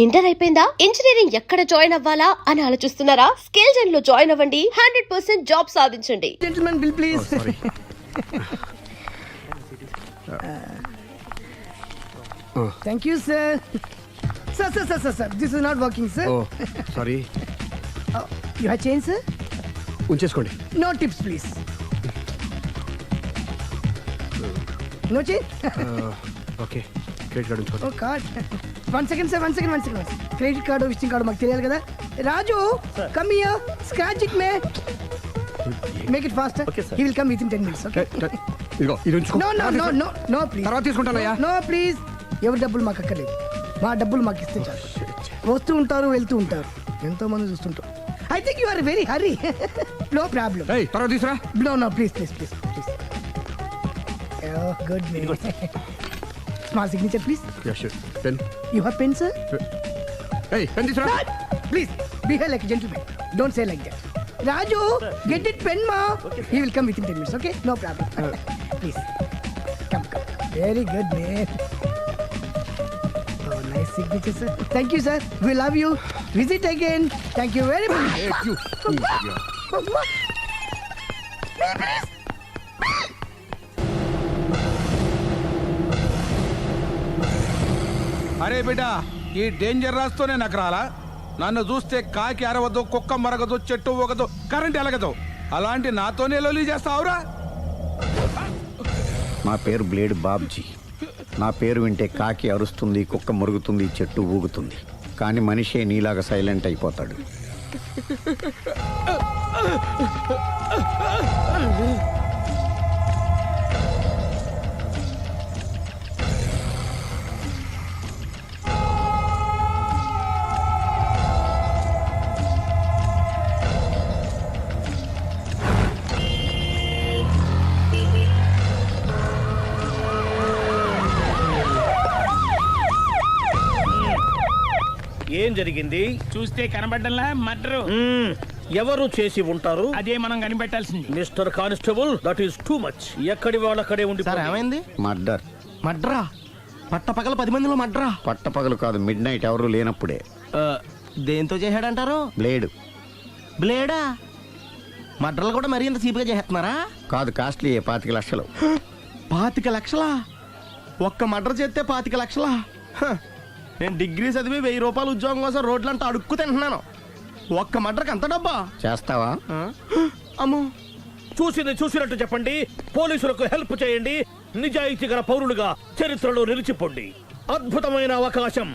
Inter అయిపోయిందా? Engineering ఎక్కడ join అవ్వాలా అని ఆలోచిస్తున్నారా? స్కిల్ జెన్ లో జాయిన్ అవ్వండి. 100% జాబ్ సాధించండి. Gentlemen bill please. Thank you sir. Sir this is not working sir. Oh sorry. You have change sir? ఉంచేసుకోండి. No tips please. No change. Okay credit card ఉంచుకోండి. Oh card. One second sir, one second. Credit card visiting card మాకు తెలియాలి కదా. Raju come here, scratch it may, make it fast. He will come within 10 minutes. Okay ఇదిగో ఇది ఉంచుకో. No please. తర్వాత తీసుకుంటానయ్యా. No please. ఎవరి డబ్బులు మాకు అక్కర్లేదు, మా డబ్బులు మాకు ఇస్తే చాలు. వస్తూ ఉంటారు వెళ్తూ ఉంటారు, ఎంతో మంది చూస్తుంటారు. I think you are very hurry. No problem. ఏయ్ తర్వాత తీసురా. No please. Oh, good man. Small signature, please. Yeah sure. Pen. You have pen, sir? ఏయ్ పెన్ తీసురా. Please, behave like a gentleman. Don't say like that. Raju, get it pen, ma. He will come within 10 minutes, okay? No problem. Please. Come. Very good, man. Oh, nice signature, sir. Thank you, sir. We love you. Visit again. Thank you very much. Hey, you. అరే బిడ్డ, ఈ danger రాస్తూనే నాకు రాలా. నన్ను చూస్తే కాకి అరవదు, కుక్క మరగదు, చెట్టు ఊగదు, కరెంట్ ఎలగదు. అలాంటి నాతోనే లొలి చేస్తావురా? నా పేరు బ్లేడ్ బాబ్జీ. నా పేరు వింటే కాకి అరుస్తుంది, కుక్క మురుగుతుంది, చెట్టు ఊగుతుంది. కానీ మనిషే నీలాగా సైలెంట్ అయిపోతాడు. ఏం జరిగింది? చూస్తే కనబడ్డంలా మర్డరు. ఎవరు చేసి ఉంటారు? అదే మనం కనిపెట్టాల్సింది. Mister constable, that is too much. ఎక్కడి వాళ్ళక్కడే ఉండి. సార్ ఏమైంది? మర్డర్. మడ్రా? పట్టపగల 10 మందిలో మడ్రా? పట్టపగలు కాదు, మిడ్ నైట్ ఎవరు లేనప్పుడే. దేంతో చేశాడంటారు? బ్లేడ్. బ్లేడా? మడ్రలు కూడా మరీ ఇంత చీప్గా చేస్తున్నారా? కాదు, కాస్ట్లీ 25 లక్షలు. 25 లక్షలా? ఒక్క మడ్ర చేస్తే 25 లక్షలా? నేను డిగ్రీ చదివి 1000 రూపాయలు ఉద్యోగం కోసం రోడ్లంతా అడుక్కు తింటున్నాను. ఒక్క మడ్రకి అంత డబ్బా? చేస్తావా? అమ్మో. చూసింది చూసినట్టు చెప్పండి. పోలీసులకు హెల్ప్ చేయండి. నిజాయితీ గల పౌరులుగా చరిత్రలో నిలిచిపోండి. అద్భుతమైన అవకాశం.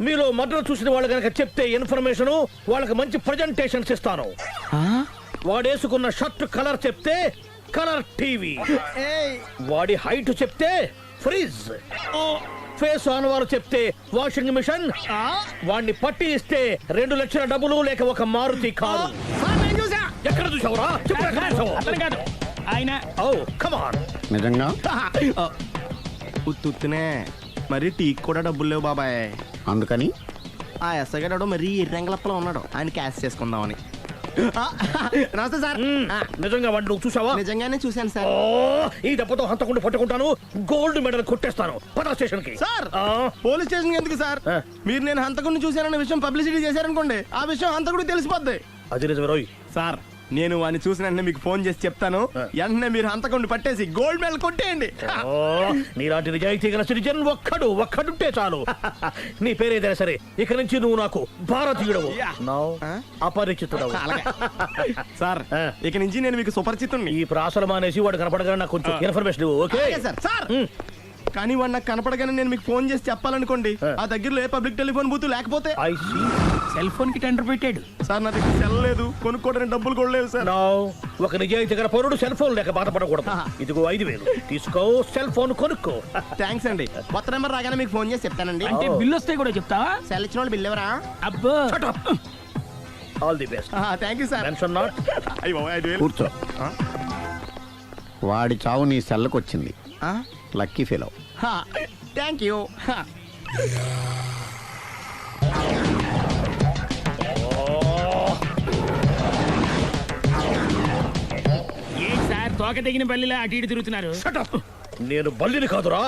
మీలో మర్డర్ చూసిన వాళ్ళు కనుక చెప్తే ఇన్ఫర్మేషన్, వాళ్ళకి మంచి ప్రజెంటేషన్స్ ఇస్తాను. వాడేసుకున్న షర్ట్ కలర్ చెప్తే కలర్ టీవీ, వాడి హైట్ చెప్తే ఫ్రిజ్, ఫేస్ ఆన్ వారు చెప్తే వాషింగ్ మిషన్, వాడిని పట్టి ఇస్తే 2 లక్షల డబ్బులు లేక ఒక మారుతి కారు. ఎక్కడ చూసావురా? అతను కాదు ఆయన. Oh come on. నిజంగా? ఉత్తునే మరి టీకి కూడా డబ్బులు లేవు బాబాయ్. అందుకని ఆ ఎస్ఐ గారు మరీ ఎర్రంగలప్పలో ఉన్నాడు, ఆయన క్యాష్ చేసుకుందామని. నమస్తే సార్. నిజంగా వాడిని నువ్వు చూసావా? నిజంగానే చూశాను సార్. ఈ దెబ్బతో హంతకుండా పట్టుకుంటాను, గోల్డ్ మెడల్ కొట్టేస్తాను. పద స్టేషన్ కి. సార్ పోలీస్ స్టేషన్ ఎందుకు సార్? మీరు నేను హంతకుడిని చూశానన్న విషయం పబ్లిసిటీ చేశారనుకోండి, ఆ విషయం హంతకుడికి తెలిసిపోద్ది. అది నిజమే రోయ్. సార్ నేను వాడిని చూసిన వెంటనే మీకు ఫోన్ చేసి చెప్తాను. వెంటనే మీరు హంతకుడిని పట్టేసి గోల్డ్ మెడల్ కొట్టేయండి. నీలాంటి నిజాయితీ గల సిటిజన్ ఒక్కడుంటే చాలు. నీ పేరేదైనా సరే, ఇక నుంచి నువ్వు నాకు భారతీయుడవు, అపరిచితుడవు. సార్ ఇక నుంచి నేను మీకు సుపరిచితుణ్ణి. ఈ ప్రాసలు మానేసి వాడు కనపడగానే నాకు కొంచెం ఇన్ఫర్మేషన్ ఇవ్వు. Okay sir. కానీ వాడు నాకు కనపడగానే నేను మీకు ఫోన్ చేసి చెప్పాలనుకోండి, ఆ దగ్గరలో ఏ పబ్లిక్ టెలిఫోన్ బూత్ లేకపోతే. సెల్ ఫోన్ కి టెండర్ పెట్టాడు సార్. నా దగ్గర సెల్ లేదు, కొనుక్కోవడానికి డబ్బులు కూడా లేవు సార్. ఒక నిజాయితీ గల పౌరుడు సెల్ ఫోన్ లేక బాధపడకూడదు. ఇదిగో 5000 తీసుకో, సెల్ ఫోన్ కొనుక్కో. థ్యాంక్స్ అండి. కొత్త నెంబర్ రాగానే మీకు ఫోన్ చేసి చెప్తానండి. అంటే బిల్ వస్తే కూడా చెప్తావా? సెల్ ఇచ్చిన వాళ్ళు బిల్ ఎవరా? అబ్బో. All the best. Thank you sir. Mention not. కూర్చో. వాడి చావు నీ సెల్లకు వచ్చింది. Lucky fellow. Thank you. A sir తోక తెగిన బల్లిలా అటు ఇటు తిరుగుతున్నారు? నేను బల్లిని కాదురా,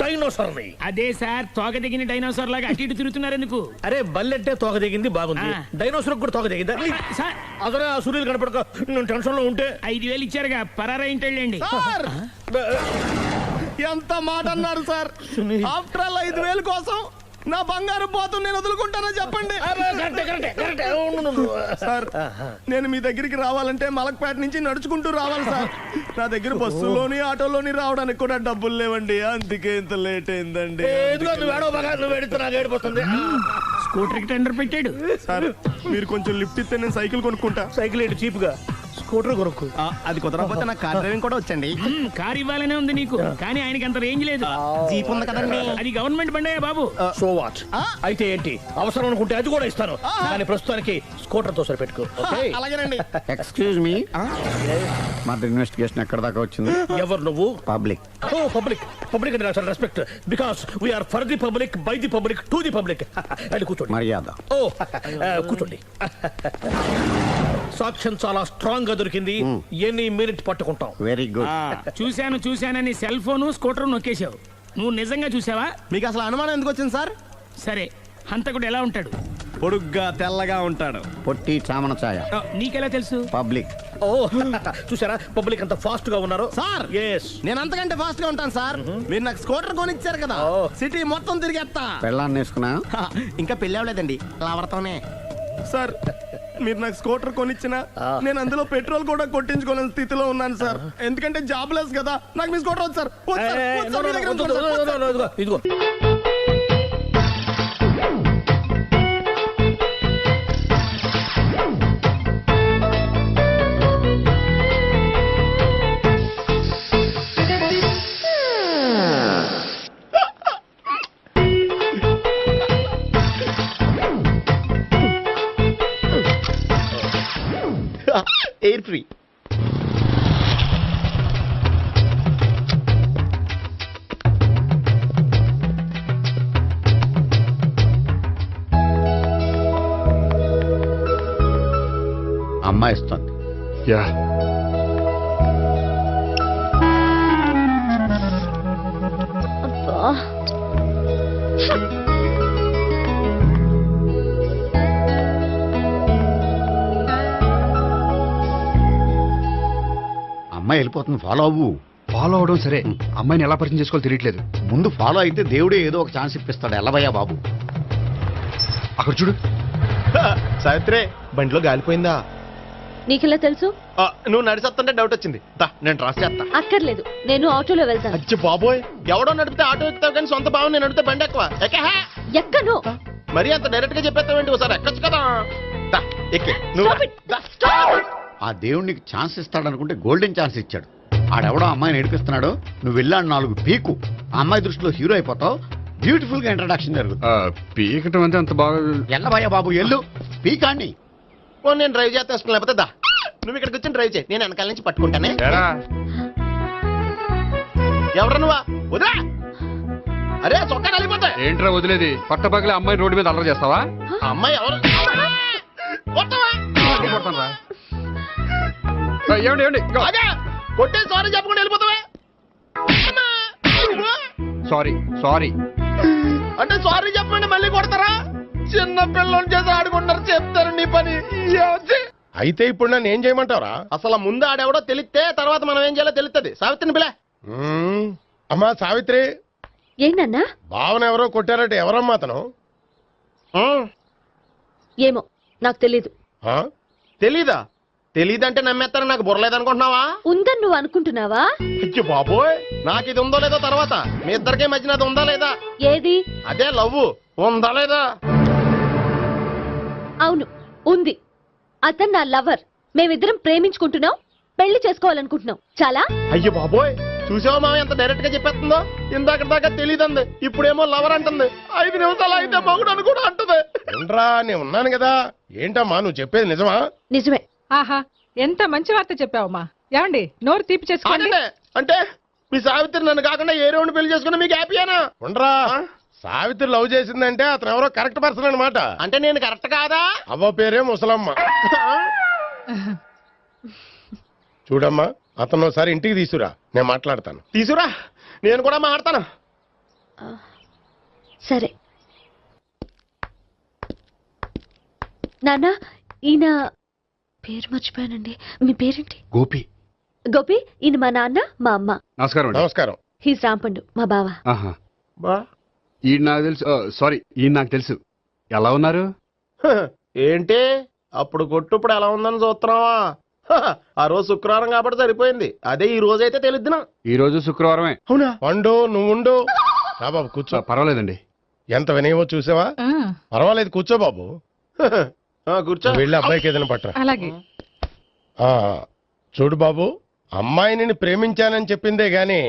డైనోసార్ని. అదే సార్ తోక దిగిన డైనోసార్ లాగా అటు ఇటు తిరుగుతున్నారు ఎందుకు? అరే బల్లెట్టే తోక దిగింది బాగుంది, డైనోసార్ కూడా తోక దిగిందా? సార్ అదరే ఆ సూర్యులు కనపడక నేను టెన్షన్ లో ఉంటే 5,000 ఇచ్చారుగా పరారా ఇంటండి. సార్ ఎంత మాట అన్నారు సార్? ఆఫ్టర్ ఆల్ 5,000 కోసం నా బంగారు పోతు నేను వదులుకుంటానని చెప్పండి. సార్ నేను మీ దగ్గరికి రావాలంటే మలక్పేట నుంచి నడుచుకుంటూ రావాలి సార్. నా దగ్గర బస్సులోని ఆటోలోని రావడానికి కూడా డబ్బులు లేవండి, అందుకే ఇంత లేట్ అయిందండి. స్కూటర్ కి టెండర్ పెట్టాడు. సార్ మీరు కొంచెం లిఫ్ట్ ఇస్తే నేను సైకిల్ కొనుక్కుంటా. సైకిల్ ఏంటి చీప్ గా, స్కూటర్ కొనుక్కు. అది కుదరకపోతే నాకు కార్ డ్రైవింగ్ కూడా వచ్చండి. కార్ ఇవ్వాలనే ఉంది నీకు, కానీ ఆయనకి అంత రేంజ్ లేదు. జీప్ ఉంది కదండి. అది గవర్నమెంట్ బండే బాబు. So what? అయితే ఏంటి, అవసరం అనుకుంటే అది కూడా ఇస్తాను, కానీ ప్రస్తుతానికి స్కూటర్ తో సరిపెట్టుకో. అలాగేనండి. ఎక్స్క్యూజ్ మీ, మర్డర్ ఇన్వెస్టిగేషన్ ఎక్కడ దాకా వచ్చింది? ఎవరు నువ్వు? పబ్లిక్. ఓ పబ్లిక్. పబ్లిక్ అంటే నాకు respect, because we are for the public, by the public, to the public. అది కూర్చోండి. మర్యాద. ఓ కూర్చోండి. సాక్ష్యం చాలా స్ట్రాంగ్ గా దొరికింది, ఎన్ని మినిట్ పట్టుకుంటాం. Very good. చూశానని సెల్ ఫోను స్కూటర్ నొక్కేశావు. నువ్వు నిజంగా చూసావా? మీకు అసలు అనుమానం ఎందుకు వచ్చింది సార్? సరే, హంతకుడు ఎలా ఉంటాడు? పొడుగ్గా తెల్లగా ఉంటాడు. పొట్టి చామన ఛాయ. నీకెలా తెలుసు? పబ్లిక్. ఓ చూసారా పబ్లిక్ అంత ఫాస్ట్ గా ఉన్నారు. సార్ yes నేను అంతకంటే ఫాస్ట్ గా ఉంటాను సార్. మీరు నాకు స్కూటర్ కొనిచ్చారు కదా, సిటీ మొత్తం తిరిగేస్తా. పెళ్ళాన్ని వేసుకున్నా? ఇంకా పెళ్లి అవ్వలేదండి, లావర్తోనే. సార్ మీరు నాకు స్కూటర్ కొనిచ్చిన నేను అందులో పెట్రోల్ కూడా కొట్టించుకోలేని స్థితిలో ఉన్నాను సార్. ఎందుకంటే జాబ్ లెస్ కదా, నాకు మీ స్కూటర్ వద్దు సార్. వద్దు సార్, వద్దు సార్, మీ దగ్గర ఉంచుకోండి సార్. వద్దు సార్. ఇదిగో ఎయిర్ ఫ్రీ. అమ్మాయి ఇస్తుంది. యా అమ్మాయి వెళ్ళిపోతుంది, ఫాలో అవ్వు. ఫాలో అవడం సరే, అమ్మాయిని ఎలా పరిచయం చేసుకోవాలో తెలియట్లేదు. ముందు ఫాలో అయితే దేవుడే ఏదో ఒక ఛాన్స్ ఇప్పిస్తాడు. ఎల్లవయ్యా బాబు. అక్కడ చూడు. సావిత్రి బండిలో గాలిపోయిందా? నీకెలా తెలుసు? నువ్వు నడిచేస్తుంటే డౌట్ వచ్చింది. నేను ట్రాస్ చేస్తా. అక్కర్లేదు, నేను ఆటోలో వెళ్తాను. అచ్చి బాబోయ్, ఎవడో నడిపితే ఆటో ఎక్కుతావు కానీ సొంత భావం నేను నడిపితే బండి ఎక్కువ. ఎక్కను. మరి అంత డైరెక్ట్ గా చెప్పేస్తావేంటి? ఒకసారి ఎక్కొచ్చు కదా. ఎక్కే నువ్వు. ఆ దేవుడు నీకు ఛాన్స్ ఇస్తాడనుకుంటే గోల్డెన్ ఛాన్స్ ఇచ్చాడు. ఆడెవడో అమ్మాయిని ఏడిపిస్తున్నాడు, నువ్వు వెళ్ళాడు 4 పీకు. ఆ అమ్మాయి దృష్టిలో హీరో అయిపోతావు. బ్యూటిఫుల్ గా ఇంట్రడక్షన్ జరుగుతుంది. పీకటం అంటే అంత బాగా. ఎల్లబయ్యా బాబు, ఎల్లు పీకాన్ని. నేను డ్రైవ్ చేస్తాను, లేకపోతే దా నువ్వు ఇక్కడికి వచ్చి డ్రైవ్ చేయి, నేను వెనకాల నుంచి పట్టుకుంటానే. ఎవరు నువ్వా? వదిలా. అరే చొక్కా కలిగిపోతా. ఏంట్రా వదిలేది? పట్టపగలే అమ్మాయి రోడ్డు మీద అల్లరి చేస్తావా? అమ్మాయి ఎవరు? ఏమండి ఏమండి, కొట్టే సారీ చెప్పకుండా వెళ్ళిపోతావా? సారీ సారీ అంటే సారీ చెప్పండి మళ్ళీ కొడతారా? చిన్న పిల్లలు చేసి ఆడుకుంటారు, చెప్తారు నీ పని. అయితే ఇప్పుడు నన్ను ఏం చేయమంటారా? అసలు ముందు ఆడెవడో తెలిస్తే తర్వాత మనం ఏం చేయాలో తెలుస్తుంది. సావిత్రిని పిల్ల. అమ్మా సావిత్రి. ఏంటన్నా? భావన ఎవరో కొట్టారట, ఎవరమ్మా అతను? ఏమో నాకు తెలీదు. తెలీదా? తెలీదంటే నమ్మేస్తారని నాకు బుర్రలేదనుకుంటున్నావా? ఉందని నువ్వు అనుకుంటున్నావా? అయ్యో బాబోయ్, నాకు ఇది ఉందో లేదో తర్వాత. మీ ఇద్దరికే మధ్యన అది ఉందా లేదా? ఏది? అదే లవ్ ఉందా లేదా? అవును, ఉంది. అతను నా లవర్. మేమిద్దరం ప్రేమించుకుంటున్నాం, పెళ్లి చేసుకోవాలనుకుంటున్నాం. చాలా. అయ్యో బాబోయ్, చూసావా మామ ఎంత డైరెక్ట్ గా చెప్పేస్తుందో? ఇందాక దాకా తెలియదండి, ఇప్పుడేమో లవర్ అంటుంది. 5 నిమిషాలు అయితే మగుడు అని కూడా అంటుంది. ఏంట్రా, నేను ఉన్నాను కదా. ఏంటమ్మా నువ్వు చెప్పేది నిజమా? నిజమే. ఆహా, ఎంత మంచి వార్త చెప్పావమ్మా. ఏమండి, నోరు తీపి చేసుకోండి. అంటే మీ సావిత్రి నన్ను కాకుండా ఏ రౌండ్ పెళ్లి చేసుకున్నా మీకు హ్యాపీయేనా? ఉండరా, సావిత్రి లవ్ చేసిందంటే అతను ఎవరో కరెక్ట్ పర్సన్ అనమాట. అంటే నేను కరెక్ట్ కాదా? అవ్వ పేరే ముసలమ్మ. చూడమ్మా, అతను ఒకసారి ఇంటికి తీసుకురా, నేను మాట్లాడతాను. తీసుకురా, నేను కూడా మాట్లాడతాను. సరే. నాన్న, ఈయన పేరు మర్చిపోయానండి. మీ పేరేంటి? గోపి. గోపి, ఈయన మా నాన్న, మా అమ్మ. నమస్కారం అండి. నమస్కారం. హీస్ రాంపండు, మా బావ. ఆహా. బా ఈయన నాకు తెలుసు. సారీ, ఈయన నాకు తెలుసు. ఎలా ఉన్నారు? ఏంటి అప్పుడు కొట్టు ఇప్పుడు ఎలా ఉందని చూస్తున్నావా? ఆ రోజు శుక్రవారం కాబట్టి సరిపోయింది. అదే ఈ రోజు అయితే తెలిద్దునా. ఈ రోజు శుక్రవారమే. అవునా? వండు నువ్వు ఉండు. రా బాబు కూర్చో. పర్వాలేదండి. ఎంత వినయమో చూసావా? ఆ, పర్వాలేదు కూర్చో బాబు. కూర్చో. వెళ్ళి అబ్బాయికి ఏదైనా పట్టరా. అలాగే. చూడు బాబు, అమ్మాయిని ప్రేమించానని చెప్పిందే గాని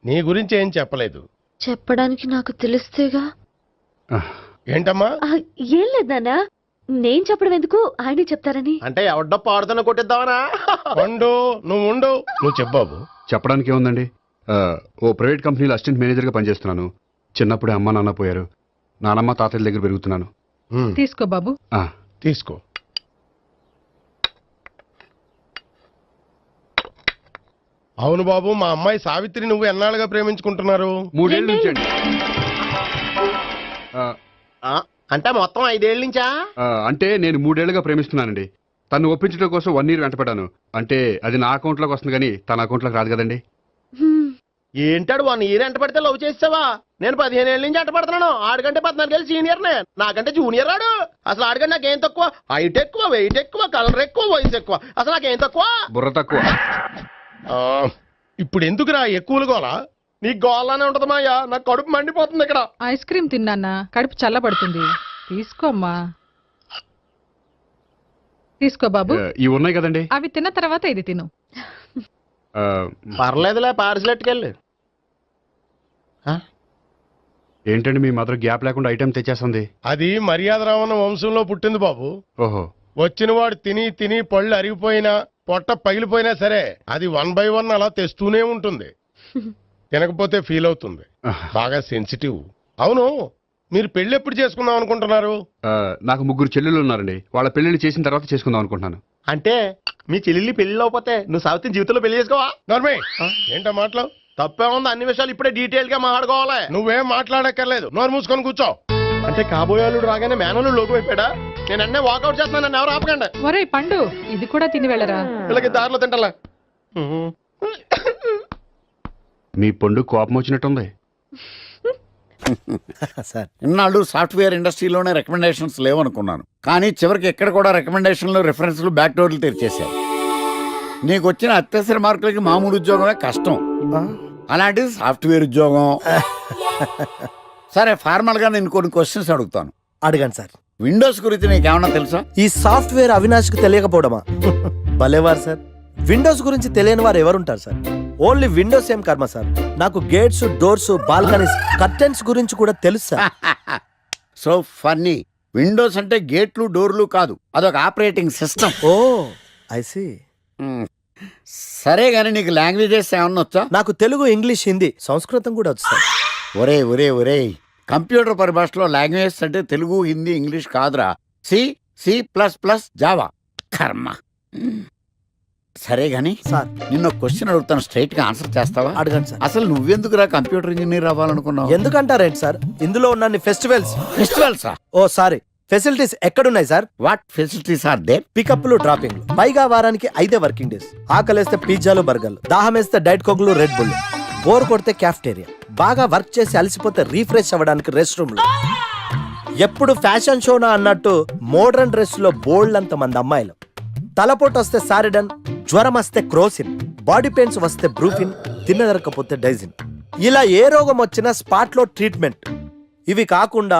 నీ గురించి ఏం చెప్పలేదు. చెప్పడానికి నాకు తెలిస్తేగా. ఏంటమ్మా? ఏం లేదు నాన్న, నేను చెప్పడం ఎందుకు, ఆయనే చెప్తారని. అంటే ఎవడ్డో పాడుతున్న కొట్టిద్దామనా? వండు నువ్వు ఉండు. నువ్వు చెప్పు బాబు. చెప్పడానికి ఏముందండి, ఓ ప్రైవేట్ కంపెనీలో అసిస్టెంట్ మేనేజర్గా పనిచేస్తున్నాను. చిన్నప్పుడే అమ్మ నాన్న పోయారు. నానమ్మ తాతయ్య దగ్గర పెరుగుతున్నాను. తీసుకో బాబు. తీసుకో. అవును బాబు, మా అమ్మాయి సావిత్రి నువ్వు ఎన్నాళ్ళుగా ప్రేమించుకుంటున్నారు? 3 ఏళ్ళ నుంచి అండి. అంటే మొత్తం 5 ఏళ్ళ నుంచా? అంటే నేను 3 ఏళ్ళుగా ప్రేమిస్తున్నానండి. తను ఒప్పించడం కోసం 1 year వెంటపడ్డాను. అంటే అది నా అకౌంట్లోకి వస్తుంది కానీ తన అకౌంట్లోకి రాదు కదండి. ఏంటాడు 1 year ఎంట పడితే లవ్ చేసావా? నేను 15 ఏళ్ళ నుంచి ఎంట పడుతున్నాను. ఆడికంటే 14 ఏళ్ళు సీనియర్నే, నాకంటే జూనియర్ ఆడు. అసలు ఆడికంటే నాకేం తక్కువ? హైట్ ఎక్కువ, వెయిట్ ఎక్కువ, కలర్ ఎక్కువ, వయసు ఎక్కువ. అసలు నాకేం తక్కువ? బుర్ర తక్కువ. ఇప్పుడు ఎందుకురా ఎక్కువలు గోలా? నీకు గోలానే ఉంటదమాయ్యా, నాకు కడుపు మండిపోతుంది ఇక్కడ. ఐస్ క్రీమ్ తిన్నానా, కడుపు చల్లబడుతుంది. తీసుకోమ్మా. తీసుకో బాబు. ఇవి ఉన్నాయి కదండి. అవి తిన్న తర్వాత ఇది తిను. పర్లేదులే, పార్సిల్ ఎట్టుకెళ్ళి. ఏంటండి మీ మదర్ గ్యాప్ లేకుండా ఐటెం తెచ్చేస్తుంది? అది మర్యాద రావణ వంశంలో పుట్టింది బాబు. ఓహో. వచ్చిన వాడు తిని తిని పళ్ళు అరిగిపోయినా పొట్ట పగిలిపోయినా సరే అది 1 by 1 అలా తెస్తూనే ఉంటుంది. తినకపోతే ఫీల్ అవుతుంది. బాగా సెన్సిటివ్. అవును, మీరు పెళ్లి ఎప్పుడు చేసుకుందాం అనుకుంటున్నారు? నాకు 3 చెల్లెళ్ళు ఉన్నారండి. వాళ్ళ పెళ్లిళ్ళు చేసిన తర్వాత చేసుకుందాం అనుకుంటున్నాను. అంటే మీ చెల్లెల్ని పెళ్లి లేకపోతే నువ్వు సావిత్రి జీవితంలో పెళ్లి చేసుకోవా? నార్మే ఏంటో మాటలు? తప్పే ఉంది. అన్ని విషయాలు ఇప్పుడే డీటెయిల్ గా మాట్లాడుకోవాలి. నువ్వేం మాట్లాడక్కర్లేదు, నోరు మూసుకొని కూర్చో. అంటే కాబోయేవాళ్ళు రాగానే మేనలు లోకి అయిపోయాడా? నేను అన్నీ వాకౌట్ చేస్తున్నాను, నన్ను ఎవరు ఆపకండి. ఒరే పండు, ఇది కూడా తిని వెళ్ళరా. వీళ్ళకి దారిలో తింటలా. మీ పండు కోపం వచ్చినట్టుంది. సార్, ఇన్నాళ్ళు సాఫ్ట్వేర్ ఇండస్ట్రీలోనే రికమెండేషన్స్ లేవనుకున్నాను. కానీ చివరికి ఎక్కడ కూడా రికమెండేషన్లు, రిఫరెన్స్లు, బ్యాక్ డోర్లు తెరిచేశారు. నీకు వచ్చిన అత్యవసర మార్కులకి మామూలు ఉద్యోగమే కష్టం, అలాంటిది సాఫ్ట్వేర్ ఉద్యోగం. సరే, ఫార్మల్ గా నేను కొన్ని క్వశ్చన్స్ అడుగుతాను. అడగండి సార్. విండోస్ గురించి నీకేమన్నా తెలుసా? ఈ సాఫ్ట్వేర్ అవినాష్కి తెలియకపోవడమా? భలేవారు సార్. విండోస్ గురించి తెలియని వారు ఎవరుంటారు సార్? ఓన్లీ విండోస్ ఏం కర్మ సార్, నాకు గేట్స్, డోర్స్, బాల్కనీస్, కర్టెన్స్ గురించి కూడా తెలుసు సార్. So funny. విండోస్ అంటే గేట్లు, డోర్లు కాదు, అదొక operating system. Oh I see. సరే గానీ నీకు లాంగ్వేజెస్ ఏమన్నా వచ్చా? నాకు తెలుగు, ఇంగ్లీష్, హిందీ, సంస్కృతం కూడా వచ్చు సార్. ఒరే ఒరే ఒరే, కంప్యూటర్ పరిభాషలో లాంగ్వేజ్ అంటే తెలుగు, హిందీ, ఇంగ్లీష్ కాదురా. C++, Java. కర్మ. సరే గాని సార్, నిన్న క్వశ్చన్ అడుగుతాను, స్ట్రైట్ గా ఆన్సర్ చేస్తావా? అడగండి సార్. అసలు నువ్వెందుకురా కంప్యూటర్ ఇంజనీర్ అవ్వాలనుకున్నావు? ఎందుకంటారేంటి సార్, ఇందులో ఉన్న ఫెస్టివల్స్. ఫెస్టివల్సా? ఓ సారీ, ఫెసిలిటీస్ ఎక్కడున్నాయి sir? What facilities are there? పికప్లు, డ్రాపింగ్లు, పైగా వారానికి 5 వర్కింగ్ డేస్. ఆకలేస్తే పిజ్జాలు, బర్గర్లు, దాహం వేస్తే డైట్ కోక్లు, రెడ్ బుల్, బోర్ కొడితే క్యాఫ్టేరియా, బాగా వర్క్ చేసి అలసిపోతే రీఫ్రెష్ అవ్వడానికి రెస్ట్ రూమ్లు. ఎప్పుడు ఫ్యాషన్ షోనా అన్నట్టు మోడర్న్ డ్రెస్ లో బోల్డ్ అంత మంది అమ్మాయిలు. తలపోటు వస్తే సారిడన్, జ్వరం వస్తే క్రోసిన్, బాడీ పెయిన్స్ వస్తే బ్రూఫిన్, తిన్నదరకపోతే డైజిన్. ఇలా ఏ రోగం వచ్చినా స్పాట్ లో ట్రీట్మెంట్. ఇవి కాకుండా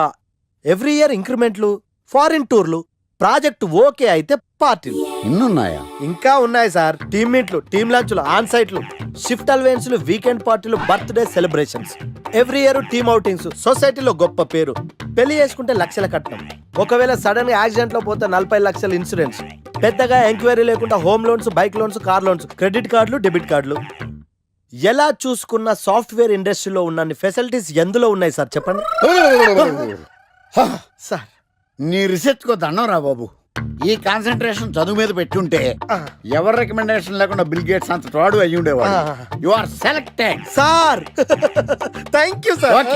ఎవ్రీ ఇయర్ ఇంక్రిమెంట్లు, ఫారిన్ టూర్లు, ప్రాజెక్ట్ ఓకే అయితే పార్టీలు. ఇన్నున్నాయా? ఇంకా ఉన్నాయి సార్. టీమ్ మీట్లు, టీమ్ లంచ్లు, ఆన్ సైట్లు, షిఫ్ట్ అలవెన్స్లు, వీకెండ్ పార్టీలు, birthday celebrations, every year team outings, సొసైటీలో గొప్ప పేరు. పెళ్లి చేసుకుంటే లక్షల కట్నం, ఒకవేళ సడన్ గా యాక్సిడెంట్ లో పోతే 40 లక్షల ఇన్సూరెన్స్, పెద్దగా ఎంక్వైరీ లేకుండా home loans, bike loans, car loans, credit కార్డులు, డెబిట్ కార్డులు. ఎలా చూసుకున్న సాఫ్ట్వేర్ ఇండస్ట్రీలో ఉన్న ఫెసిలిటీస్ ఎందులో ఉన్నాయి సార్ చెప్పండి. సార్, నీ రీసెర్చ్ కో దండం రా బాబు. ఈ కాన్సన్ట్రేషన్ చదువు మీద పెట్టుంటే ఎవరి రికమెండేషన్ లేకుండా బిల్ గేట్స్ అంత వాడు అయ్యి ఉండేవాడు. You are selected sir. Thank you sir.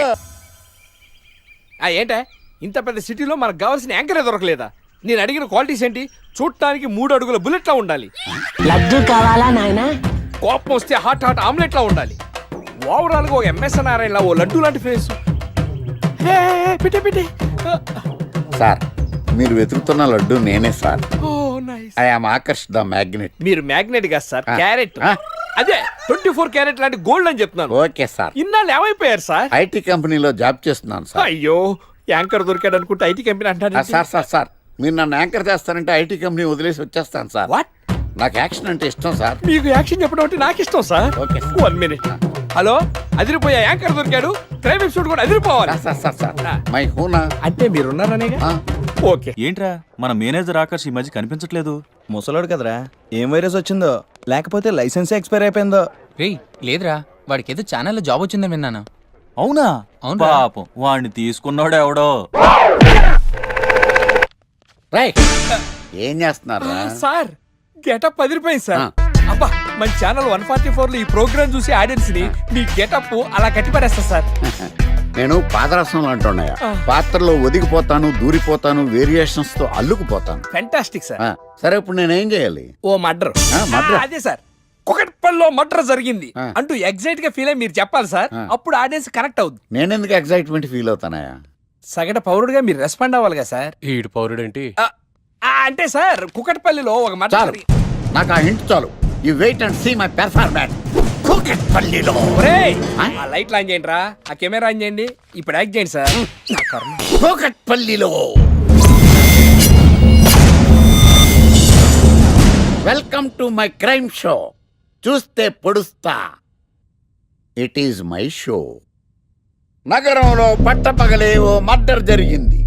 ఏంటే ఇంత పెద్ద సిటీలో మనకు కావాల్సిన యాంకరే దొరకలేదా? నేను అడిగిన క్వాలిటీస్ ఏంటి? చూడటానికి 3 అడుగుల బుల్లెట్లా ఉండాలి, లడ్డు కావాలా నాయనా? కోపం వస్తే హాట్ ఆమ్లెట్లా ఉండాలి, ఓవరాల్ గా ఒక ఎంఎస్ నారాయణ ఓ లడ్డు లాంటి ఫేస్. పెట్టే సార్ మీరు వెతుకుతున్న లడ్డు నేనే sir. Oh nice. I am Aakarsh the magnet. మీరు మ్యాగ్నెట్ కాదు సార్, ఆ. క్యారెట్. ఆ. అదే 24 క్యారెట్ లాంటి గోల్డ్ అని చెప్తున్నాను. Okay sir. ఇన్నాళ్ళు ఏమైపోయారు సార్? ఐటీ కంపెనీలో జాబ్ చేస్తున్నాను సార్. అయ్యో, యాంకర్ దొరికాడు అనుకుంటే ఐటీ కంపెనీ అంటారు. సార్ సార్ సార్ మీరు నన్ను యాంకర్ చేస్తారంటే ఐటీ కంపెనీ వదిలేసి వచ్చేస్తాను సార్. వాట్? నాకు యాక్షన్ అంటే ఇష్టం సార్. మీకు యాక్షన్ చెప్పడం అంటే నాకు ఇష్టం sir. Okay sir. 1 minute. Hello, అదిరిపోయా యాంకర్ దొరికాడు, క్రైమ్ ఎపిసోడ్ కూడా అదిరిపోవాలి. సార్ సార్ సార్ మై హూనా. అంటే మీరున్నారనేగా. ఓకే. ఏంట్రా మన మేనేజర్ ఆకర్ష్ ఈ మధ్య కనిపించట్లేదు? ముసలోడు కదరా, ఏం వైరస్ వచ్చిందో, లేకపోతే లైసెన్స్ ఎక్స్పైర్ అయిపోయిందో. రేయ్ లేదురా, వాడికి ఏదో ఛానల్లో జాబ్ వచ్చిందని విన్నాను. అవునా? అవును పాపం వాడిని తీసుకున్నాడు ఎవడో. రైట్. ఏం చేస్తున్నారు సార్ గెటప్ అదిరిపోయింది సార్. అబ్బా, మన ఛానల్ 144 లో ఈ ప్రోగ్రామ్ చూసి ఆడియన్స్ ని మీ గెటప్ అలా కట్టిపడేస్తా సార్. నేను పాదరసం అంటున్నాయా, పాత్రలో ఒదిగిపోతాను, దూరిపోతాను, వేరియేషన్స్ తో అల్లుకుపోతాను. Fantastic sir. సరే ఇప్పుడు నేనేం చేయాలి? ఓ మర్డర్. మర్డర్? అదే సార్, కుకట్పల్లిలో మర్డర్ జరిగింది అంటూ ఎగ్జైట్ గా ఫీల్ అయ్యి మీరు చెప్పాలి సార్. అప్పుడు ఆడియన్స్ కనెక్ట్ అవుద్ది. నేనెందుకు ఎగ్జైట్మెంట్ ఫీల్ అవుతానయా? సగటు పౌరుడుగా మీరు రెస్పాండ్ అవ్వాలి కదా సార్. ఈడు పౌరుడేంటి? అంటే సార్ కుకట్పల్లిలో ఒక మర్డర్ చాలు, నాకు ఆ హింట్ చాలు. You wait and see my performance. కుకట్పల్లిలో. ఆ లైట్ ఆన్ చేయండి రా, ఆ కెమెరా ఆన్ చేయండి, ఇప్పుడు యాక్ట్ చేయండి సార్. కుకట్పల్లిలో. Welcome to my crime show. చూస్తే పొడుస్తా. It is my show. నగరంలో పట్టపగలే ఓ మర్డర్ జరిగింది.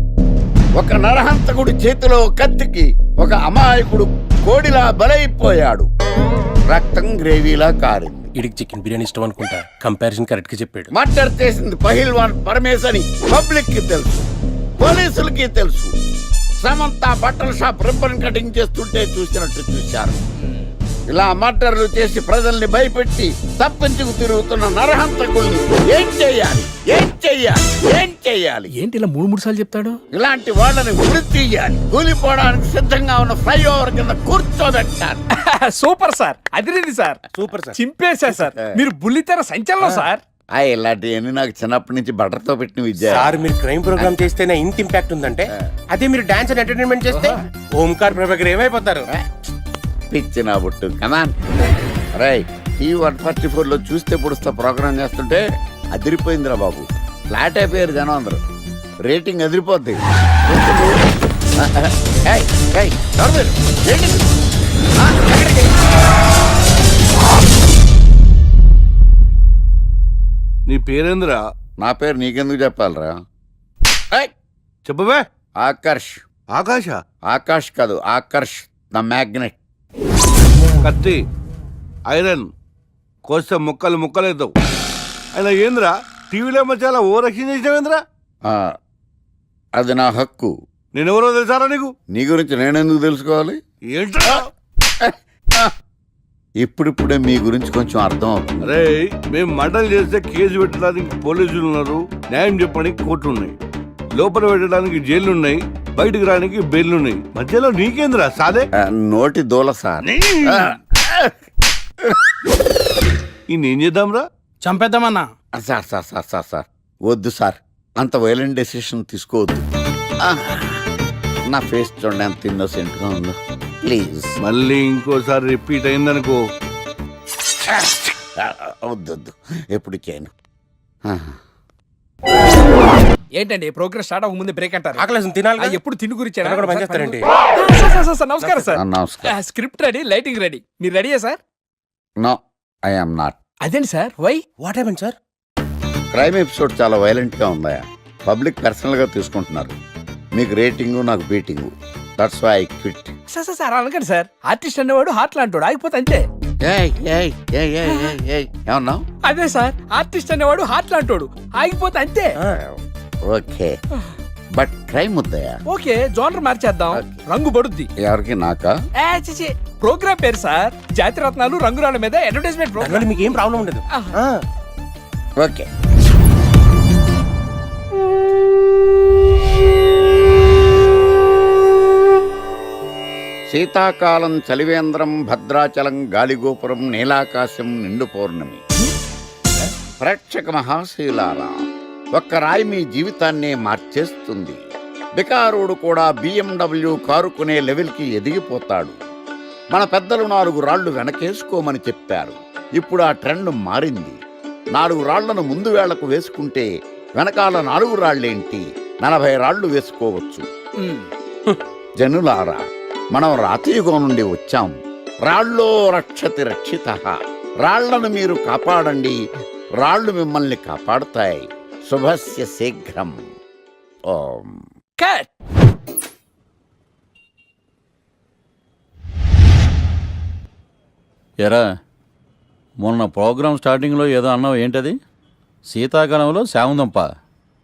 ఒక నరహంతకుడి చేతిలో కత్తికి ఒక అమాయకుడు కోడిలా బలైపోయాడు. రక్తం గ్రేవీలా కారింది. ఇడికి చికెన్ బిర్యానీ ఇష్టం అనుకుంటా, కంపారిజన్ కరెక్ట్ గా చెప్పాడు. మర్డర్ చేసింది పహిల్వాన్ పరమేశ్ అని పబ్లిక్ కి తెలుసు, పోలీసులకి తెలుసు. సమంత బట్టల షాప్ రిబ్బన్ కటింగ్ చేస్తుంటే చూసినట్టు చూశారు. ఇలా మర్డర్లు చేసి ప్రజల్ని భయపెట్టి తప్పించుకు తిరుగుతున్న నరహంతకుల్ని ఏం చెయ్యాలి, ఏం చెయ్యాలి, ఏం చెయ్యాలి? ఏంటి ఇలా 3 సార్లు చెప్తాడు? ఇలాంటి వాళ్ళని ఉరి తీయాలి. కూలిపోవడానికి సిద్ధంగా ఉన్న ఫ్లైఓవర్ కింద కూర్చోబెట్టాలి. సూపర్ సార్, అదిరింది సార్. Super sir. చింపేశా సార్, మీరు బుల్లితెర సంచలనం సార్. ఇలాంటివన్నీ నాకు చిన్నప్పటి నుంచి బట్టర్తో పెట్టిన విద్య. సార్ మీరు క్రైమ్ ప్రోగ్రామ్ చేస్తేనే ఇంత ఇంపాక్ట్ ఉందంటే, అదే మీరు డాన్స్ అండ్ ఎంటర్టైన్మెంట్ చేస్తే ఓంకార్ ప్రభాకర్ ఏమైపోతారు? పిచ్చి నా బుట్టు. కమాన్ రైట్. ఈ 144 లో చూస్తే పొడుస్తా ప్రోగ్రామ్ చేస్తుంటే అదిరిపోయిందిరా బాబు. ఫ్లాట్ అయిపోయారు జనం అందరూ. రేటింగ్ అదిరిపోద్ది. నీ పేరేంద్రా? నా పేరు నీకెందుకు చెప్పాలరా? చెప్పవే. ఆకర్ష్. ఆకాశ? ఆకాష్ కాదు, ఆకర్ష్ ద మ్యాగ్నెట్. కత్తి, ఐరన్ కోస్తే ముక్కలు ముక్కలేద్దావు. అయినా ఏంద్రా టీవీలో చాలా ఓ రక్షణ చేసినావేంద్రా? అది నా హక్కు. నేనెవరో తెలుసారా నీకు? నీ గురించి నేనెందుకు తెలుసుకోవాలి? ఏంట్రా? ఇప్పుడిప్పుడే మీ గురించి కొంచెం అర్థం అవుతుంది. అరే, మేము మర్డర్ చేస్తే కేసు పెట్టడానికి పోలీసులు ఉన్నారు, న్యాయం చెప్పడానికి కోర్టు ఉన్నాయి, లోపల పెట్టడానికి జైలు ఉన్నాయి, బయటకు రానికి బెయిల్ ఉన్నాయి. మధ్యలో నీకేంద్రా సాదే? నోటి దూల సార్. ఏం చేద్దాంరా? చంపేద్దామన్నా. Sir sir sir sir sir వద్దు సార్, అంత వైలెంట్ డెసిషన్ తీసుకోవద్దు. నా ఫేస్ చూడండి ఎంత ఇన్నోసెంట్ గా ఉందో. ప్లీజ్ మళ్ళీ ఇంకోసారి రిపీట్ అయిందనుకో. వద్దు వద్దు, ఎప్పుడు చేయను. ఏంటండి ప్రోగ్రెస్ స్టార్ట్ అవ్వక ముందే బ్రేక్ అంటారు? ఆకలేసం తినాలి. ఎప్పుడు తిండి గురించి పనిచేస్తారండి. నమస్కారం సార్. నమస్కారం. స్క్రిప్ట్ రెడీ, లైటింగ్ రెడీ, మీరు రెడీయా sir? No, I am not. అదేంటి sir, why? What happened sir? Crime episode చాలా వైలెంట్ గా ఉందా? పబ్లిక్ పర్సనల్ గా తీసుకుంటున్నారు. మీకు రేటింగు, నాకు beating. That's why I quit. Sir అనకండి సార్, ఆర్టిస్ట్ అనేవాడు హార్ట్ లాంటాడు, ఆగిపోతే అంతే. ఏమన్నావు? అదే సార్, ఆర్టిస్ట్ అనేవాడు హార్ట్ లాంటాడు, ఆగిపోతే అంతే. ఓకే, బట్ క్రైమ్ వద్దయా? ఓకే, జోనర్ మార్చేద్దాం, రంగు పడుద్ది. ఎవరికి? నాకా? ప్రోగ్రామ్ పేరు సార్ జాతి రత్నాలు రంగురాళ్ళ మీద అడ్వర్టైజ్మెంట్ ప్రోగ్రామ్. మీకు ఏం ప్రాబ్లం ఉండదు. ఓకే. శీతాకాలం చలివేంద్రం భద్రాచలం గాలిగోపురం నీలాకాశం నిండు పౌర్ణమి. ప్రేక్షక మహాశయులారా, ఒక్క రాయి మీ జీవితాన్నే మార్చేస్తుంది. బికారుడు కూడా BMW కారు కొనే లెవెల్కి ఎదిగిపోతాడు. మన పెద్దలు 4 రాళ్లు వెనకేసుకోమని చెప్పారు. ఇప్పుడు ఆ ట్రెండ్ మారింది. 4 రాళ్లను ముందు వేళ్లకు వేసుకుంటే వెనకాల 4 రాళ్లేంటి 40 రాళ్లు వేసుకోవచ్చు. జనులారా, మనం రాతియుగం నుండి వచ్చాం. రాళ్ళో రక్షతి రక్షితః. రాళ్లను మీరు కాపాడండి, రాళ్ళు మిమ్మల్ని కాపాడుతాయి. శుభస్య శీఘ్రం. ఓం. కట్. ఎరా, మొన్న ప్రోగ్రామ్ స్టార్టింగ్లో ఏదో అన్నావు, ఏంటది? శీతాకాలంలో శామదుంప.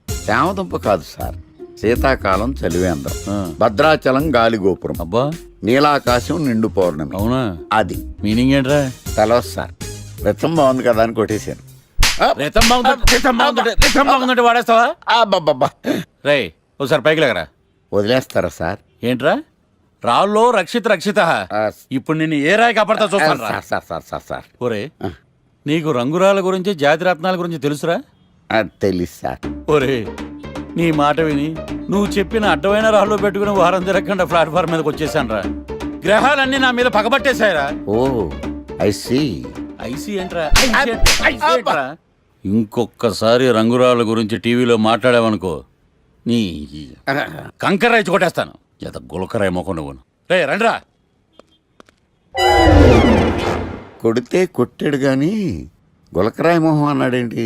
శామదుంప కాదు సార్, శీతాకాలం చలివేంద్రం, భద్రాచలం గాలిగోపురం, అబ్బా నీలాకాశం నిండు పౌర్ణమి. అవునా? అది మీనింగ్ ఏంట్రా? తెలవదు సార్. రతం బాగుంది కదా అని కొట్టేశాను. వాడేస్తావా? రే, ఒకసారి పైకి లేకరా. వదిలేస్తారా సార్? ఏంట్రా? రాళ్ళో రక్షిత రక్షిత. ఇప్పుడు నిన్ను ఏ రాయి కాపాడతా చూస్తాను. సార్ ఒరే, నీకు రంగురాల గురించి జాతి రత్నాల గురించి తెలుసురా? తెలుసు సార్. ఒరే, నీ మాట విని నువ్వు చెప్పిన అడ్డమైన రాళ్ళు పెట్టుకుని వారం తిరగకుండా ప్లాట్ఫామ్ మీదకి వచ్చేసాను రా. గ్రహాలన్నీ నా మీద పగబట్టేశాయరా. ఓ ఐసీ. ఐసీ ఏంట్రా? ఇంకొక్కసారి రంగురాళ్ళ గురించి టీవీలో మాట్లాడావనుకో, నీ కంకర్రాయి కొట్టేస్తాను. ఎంత గులకరాయి మొక్క నువ్వు. రే రండ్రా. కొడితే కొట్టాడు గాని గులకరాయి మొహం అన్నాడేంటి?